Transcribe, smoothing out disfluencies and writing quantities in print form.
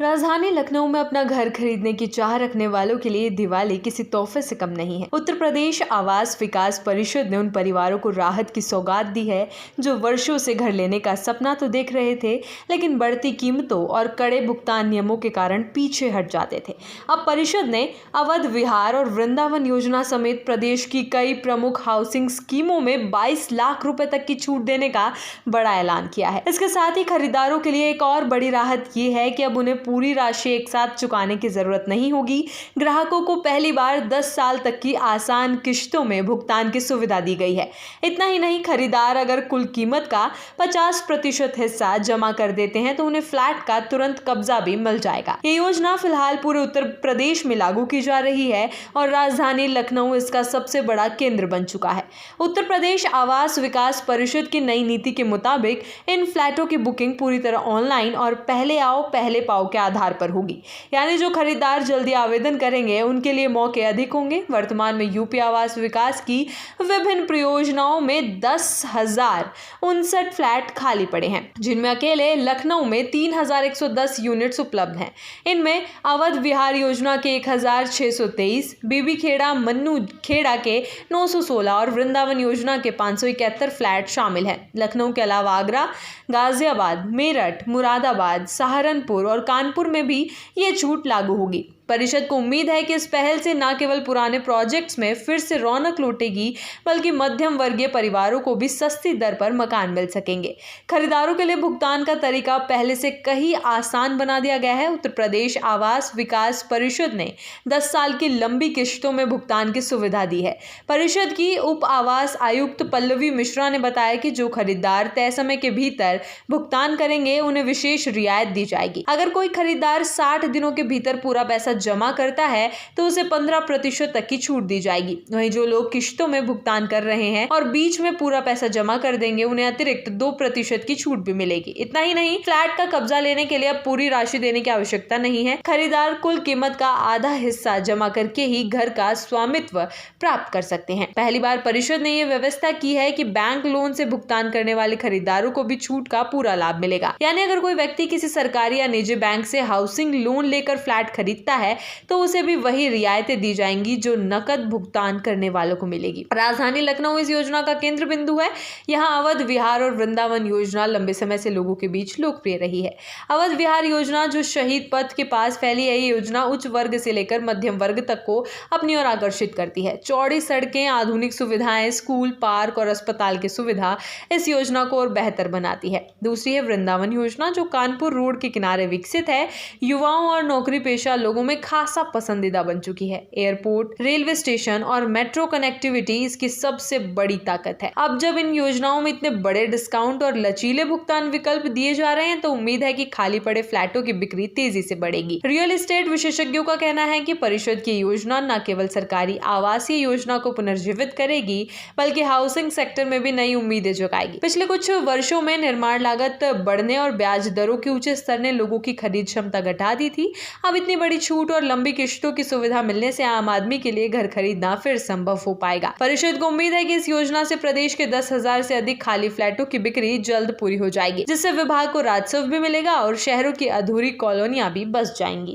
राजधानी लखनऊ में अपना घर खरीदने की चाह रखने वालों के लिए दिवाली किसी तोहफे से कम नहीं है। उत्तर प्रदेश आवास विकास परिषद ने उन परिवारों को राहत की सौगात दी है जो वर्षों से घर लेने का सपना तो देख रहे थे, लेकिन बढ़ती कीमतों और कड़े भुगतान नियमों के कारण पीछे हट जाते थे। अब परिषद ने अवध विहार और वृंदावन योजना समेत प्रदेश की कई प्रमुख हाउसिंग स्कीमों में 22 लाख रुपए तक की छूट देने का बड़ा ऐलान किया है। इसके साथ ही खरीदारों के लिए एक और बड़ी राहत ये है कि अब उन्हें पूरी राशि एक साथ चुकाने की जरूरत नहीं होगी। ग्राहकों को पहली बार 10 साल तक की आसान किश्तों में भुगतान की सुविधा दी गई है। इतना ही नहीं, खरीदार अगर कुल कीमत का 50% हिस्सा जमा कर देते हैं तो उन्हें फ्लैट का तुरंत कब्जा भी मिल जाएगा। ये योजना फिलहाल पूरे उत्तर प्रदेश में लागू की जा रही है और राजधानी लखनऊ इसका सबसे बड़ा केंद्र बन चुका है। उत्तर प्रदेश आवास विकास परिषद की नई नीति के मुताबिक इन फ्लैटों की बुकिंग पूरी तरह ऑनलाइन और पहले आओ पहले पाओ के आधार पर होगी। यानी जो खरीदार जल्दी आवेदन करेंगे उनके लिए मौके अधिक होंगे। वर्तमान में यूपी आवास विकास की विभिन्न परियोजनाओं में 10,059 फ्लैट खाली पड़े हैं, जिनमें अकेले लखनऊ में 3,110 यूनिट्स उपलब्ध हैं। इनमें अवध विहार योजना के 1,623, बीबी खेड़ा मन्नू खेड़ा के 916 और वृंदावन योजना के 571 फ्लैट शामिल हैं। लखनऊ के अलावा आगरा, गाजियाबाद, मेरठ, मुरादाबाद, सहारनपुर और कानपुर में भी ये छूट लागू होगी। परिषद को उम्मीद है कि इस पहल से न केवल पुराने प्रोजेक्ट्स में फिर से रौनक लौटेगी, बल्कि मध्यम वर्गीय परिवारों को भी सस्ती दर पर मकान मिल सकेंगे। खरीदारों के लिए भुगतान का तरीका पहले से कहीं आसान बना दिया गया है। उत्तर प्रदेश आवास विकास परिषद ने 10 साल की लंबी किश्तों में भुगतान की सुविधा दी है। परिषद की उप आवास आयुक्त पल्लवी मिश्रा ने बताया कि जो खरीदार तय समय के भीतर भुगतान करेंगे उन्हें विशेष रियायत दी जाएगी। अगर कोई खरीदार 60 दिनों के भीतर पूरा पैसा जमा करता है तो उसे 15% तक की छूट दी जाएगी। वहीं जो लोग किश्तों में भुगतान कर रहे हैं और बीच में पूरा पैसा जमा कर देंगे उन्हें अतिरिक्त 2% की छूट भी मिलेगी। इतना ही नहीं, फ्लैट का कब्जा लेने के लिए अब पूरी राशि देने की आवश्यकता नहीं है। खरीदार कुल कीमत का आधा हिस्सा जमा करके ही घर का स्वामित्व प्राप्त कर सकते हैं। पहली बार परिषद ने यह व्यवस्था की है कि बैंक लोन से भुगतान करने वाले खरीदारों को भी छूट का पूरा लाभ मिलेगा। यानी अगर कोई व्यक्ति किसी सरकारी या निजी बैंक से हाउसिंग लोन लेकर फ्लैट खरीदता है तो उसे भी वही रियायतें दी जाएंगी जो नकद भुगतान करने वालों को मिलेगी। राजधानी लखनऊ इस योजना का केंद्र बिंदु है। यहाँ अवध विहार और वृंदावन योजना लंबे समय से लोगों के बीच लोकप्रिय रही है। अवध विहार योजना जो शहीद पथ के पास फैली है, ये योजना उच्च वर्ग से लेकर मध्यम वर्ग तक को अपनी ओर आकर्षित करती है। चौड़ी सड़कें, आधुनिक सुविधाएं, स्कूल, पार्क और अस्पताल की सुविधा इस योजना को और बेहतर बनाती है। दूसरी है वृंदावन योजना जो कानपुर रोड के किनारे विकसित है। युवाओं और नौकरी पेशा लोगों में खासा पसंदीदा बन चुकी है। एयरपोर्ट, रेलवे स्टेशन और मेट्रो कनेक्टिविटी इसकी सबसे बड़ी ताकत है। अब जब इन योजनाओं में इतने बड़े डिस्काउंट और लचीले भुगतान विकल्प दिए जा रहे हैं तो उम्मीद है कि खाली पड़े फ्लैटों की बिक्री तेजी से बढ़ेगी। रियल एस्टेट विशेषज्ञों का कहना है कि परिषद की योजना न केवल सरकारी आवासीय योजना को पुनर्जीवित करेगी बल्कि हाउसिंग सेक्टर में भी नई उम्मीदें जगाएगी। पिछले कुछ वर्षों में निर्माण लागत बढ़ने और ब्याज दरों के ऊंचे स्तर ने लोगों की खरीद क्षमता घटा दी थी। अब इतनी बड़ी छूट और लंबी किश्तों की सुविधा मिलने से आम आदमी के लिए घर खरीदना फिर संभव हो पाएगा। परिषद को उम्मीद है कि इस योजना से प्रदेश के 10,000 से अधिक खाली फ्लैटों की बिक्री जल्द पूरी हो जाएगी, जिससे विभाग को राजस्व भी मिलेगा और शहरों की अधूरी कॉलोनियां भी बस जाएंगी।